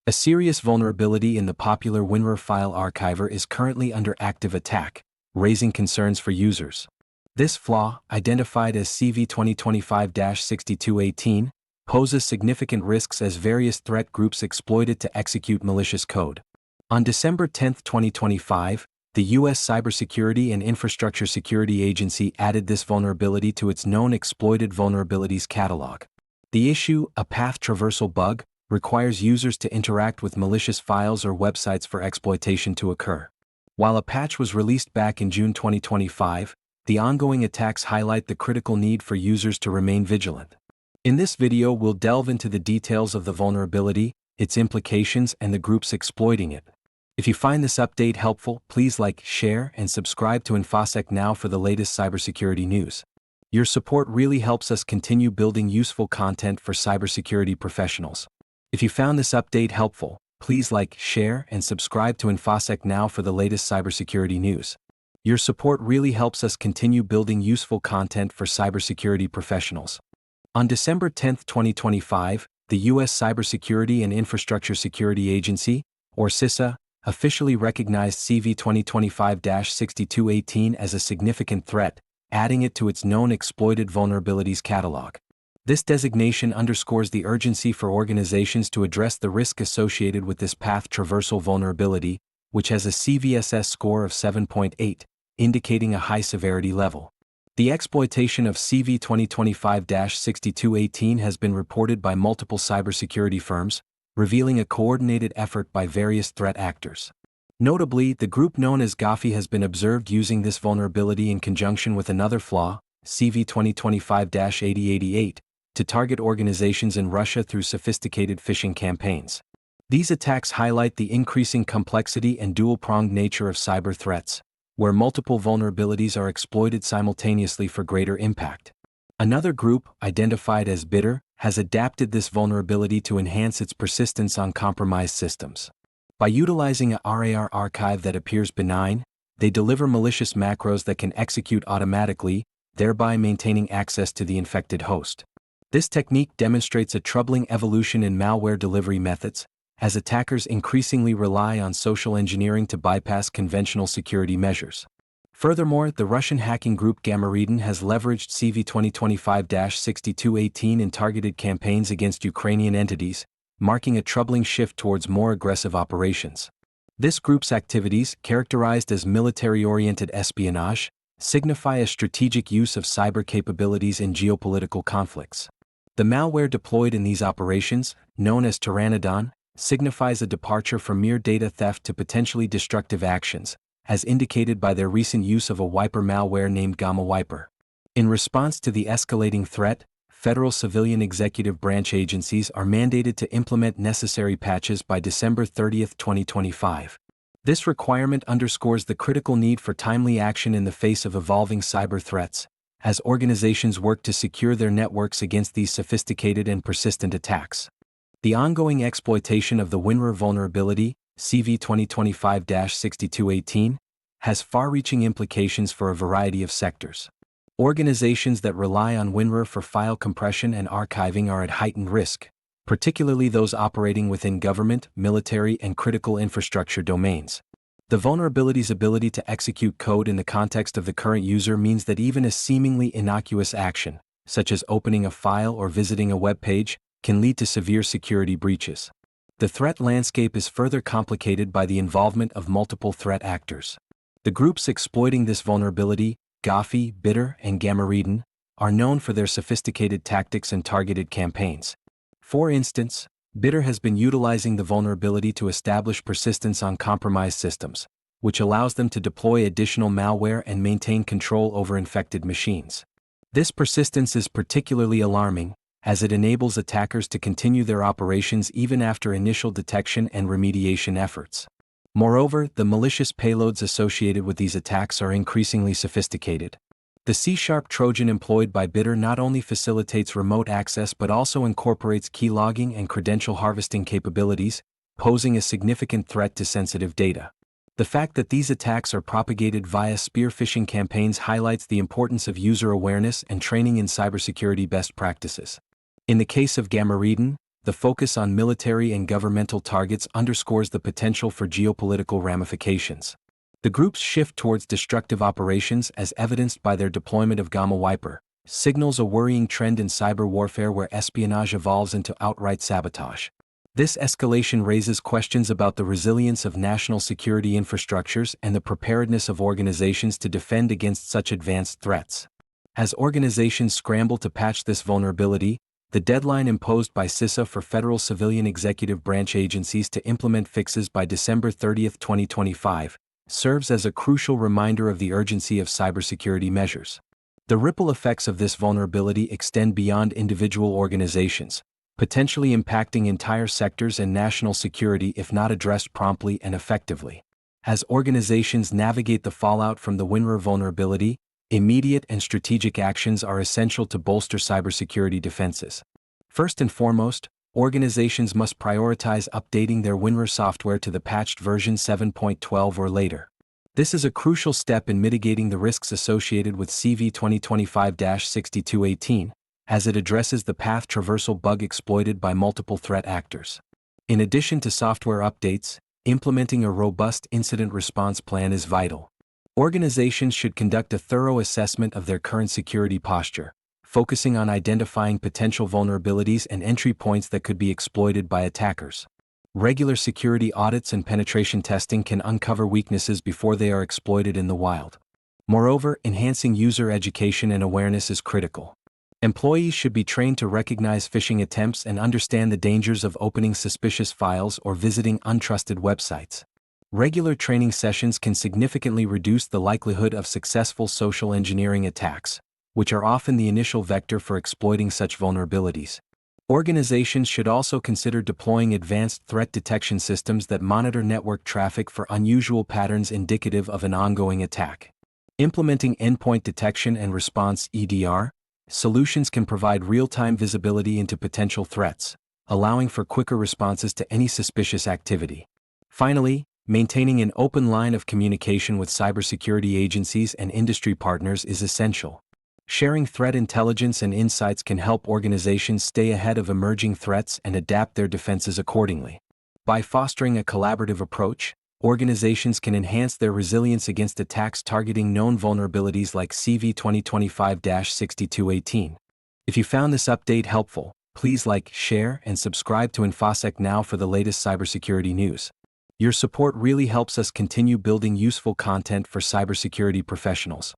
A serious vulnerability in the popular WinRAR file archiver is currently under active attack, raising concerns for users. This flaw, identified as CVE-2025-6218, poses significant risks as various threat groups exploit it to execute malicious code. On December 10, 2025, the U.S. Cybersecurity and Infrastructure Security Agency added this vulnerability to its Known Exploited Vulnerabilities catalog. The issue, a path traversal bug, requires users to interact with malicious files or websites for exploitation to occur. While a patch was released back in June 2025, the ongoing attacks highlight the critical need for users to remain vigilant. In this video, we'll delve into the details of the vulnerability, its implications, and the groups exploiting it. If you find this update helpful, please like, share, and subscribe to InfoSec Now for the latest cybersecurity news. Your support really helps us continue building useful content for cybersecurity professionals. If you found this update helpful, please like, share, and subscribe to InfoSec Now for the latest cybersecurity news. Your support really helps us continue building useful content for cybersecurity professionals. On December 10, 2025, the U.S. Cybersecurity and Infrastructure Security Agency, or CISA, officially recognized CVE-2025-6218 as a significant threat, adding it to its Known Exploited Vulnerabilities catalog. This designation underscores the urgency for organizations to address the risk associated with this path traversal vulnerability, which has a CVSS score of 7.8, indicating a high severity level. The exploitation of CVE-2025-6218 has been reported by multiple cybersecurity firms, revealing a coordinated effort by various threat actors. Notably, the group known as GOFFEE has been observed using this vulnerability in conjunction with another flaw, CVE-2025-8088, to target organizations in Russia through sophisticated phishing campaigns. These attacks highlight the increasing complexity and dual-pronged nature of cyber threats, where multiple vulnerabilities are exploited simultaneously for greater impact. Another group, identified as Bitter, has adapted this vulnerability to enhance its persistence on compromised systems. By utilizing a RAR archive that appears benign, they deliver malicious macros that can execute automatically, thereby maintaining access to the infected host. This technique demonstrates a troubling evolution in malware delivery methods, as attackers increasingly rely on social engineering to bypass conventional security measures. Furthermore, the Russian hacking group Gamaredon has leveraged CVE-2025-6218 in targeted campaigns against Ukrainian entities, marking a troubling shift towards more aggressive operations. This group's activities, characterized as military-oriented espionage, signify a strategic use of cyber capabilities in geopolitical conflicts. The malware deployed in these operations, known as Gamaredon, signifies a departure from mere data theft to potentially destructive actions, as indicated by their recent use of a wiper malware named Gamaredon. In response to the escalating threat, federal civilian executive branch agencies are mandated to implement necessary patches by December 30, 2025. This requirement underscores the critical need for timely action in the face of evolving cyber threats, as organizations work to secure their networks against these sophisticated and persistent attacks. The ongoing exploitation of the WinRAR vulnerability, CVE-2025-6218, has far-reaching implications for a variety of sectors. Organizations that rely on WinRAR for file compression and archiving are at heightened risk, particularly those operating within government, military, and critical infrastructure domains. The vulnerability's ability to execute code in the context of the current user means that even a seemingly innocuous action, such as opening a file or visiting a web page, can lead to severe security breaches. The threat landscape is further complicated by the involvement of multiple threat actors. The groups exploiting this vulnerability, GOFFEE, Bitter, and Gamaredon, are known for their sophisticated tactics and targeted campaigns. For instance, Bitter has been utilizing the vulnerability to establish persistence on compromised systems, which allows them to deploy additional malware and maintain control over infected machines. This persistence is particularly alarming, as it enables attackers to continue their operations even after initial detection and remediation efforts. Moreover, the malicious payloads associated with these attacks are increasingly sophisticated. The C# Trojan employed by Bitter not only facilitates remote access but also incorporates keylogging and credential harvesting capabilities, posing a significant threat to sensitive data. The fact that these attacks are propagated via spear phishing campaigns highlights the importance of user awareness and training in cybersecurity best practices. In the case of Gamaredon, the focus on military and governmental targets underscores the potential for geopolitical ramifications. The group's shift towards destructive operations, as evidenced by their deployment of Gamma Wiper, signals a worrying trend in cyber warfare where espionage evolves into outright sabotage. This escalation raises questions about the resilience of national security infrastructures and the preparedness of organizations to defend against such advanced threats. As organizations scramble to patch this vulnerability, the deadline imposed by CISA for federal civilian executive branch agencies to implement fixes by December 30, 2025, serves as a crucial reminder of the urgency of cybersecurity measures. The ripple effects of this vulnerability extend beyond individual organizations, potentially impacting entire sectors and national security if not addressed promptly and effectively. As organizations navigate the fallout from the WinRAR vulnerability, immediate and strategic actions are essential to bolster cybersecurity defenses. First and foremost, organizations must prioritize updating their WinRAR software to the patched version 7.12 or later. This is a crucial step in mitigating the risks associated with CVE-2025-6218, as it addresses the path traversal bug exploited by multiple threat actors. In addition to software updates, implementing a robust incident response plan is vital. Organizations should conduct a thorough assessment of their current security posture, focusing on identifying potential vulnerabilities and entry points that could be exploited by attackers. Regular security audits and penetration testing can uncover weaknesses before they are exploited in the wild. Moreover, enhancing user education and awareness is critical. Employees should be trained to recognize phishing attempts and understand the dangers of opening suspicious files or visiting untrusted websites. Regular training sessions can significantly reduce the likelihood of successful social engineering attacks, which are often the initial vector for exploiting such vulnerabilities. Organizations should also consider deploying advanced threat detection systems that monitor network traffic for unusual patterns indicative of an ongoing attack. Implementing endpoint detection and response (EDR) solutions can provide real-time visibility into potential threats, allowing for quicker responses to any suspicious activity. Finally, maintaining an open line of communication with cybersecurity agencies and industry partners is essential. Sharing threat intelligence and insights can help organizations stay ahead of emerging threats and adapt their defenses accordingly. By fostering a collaborative approach, organizations can enhance their resilience against attacks targeting known vulnerabilities like CVE-2025-6218. If you found this update helpful, please like, share, and subscribe to InfoSec Now for the latest cybersecurity news. Your support really helps us continue building useful content for cybersecurity professionals.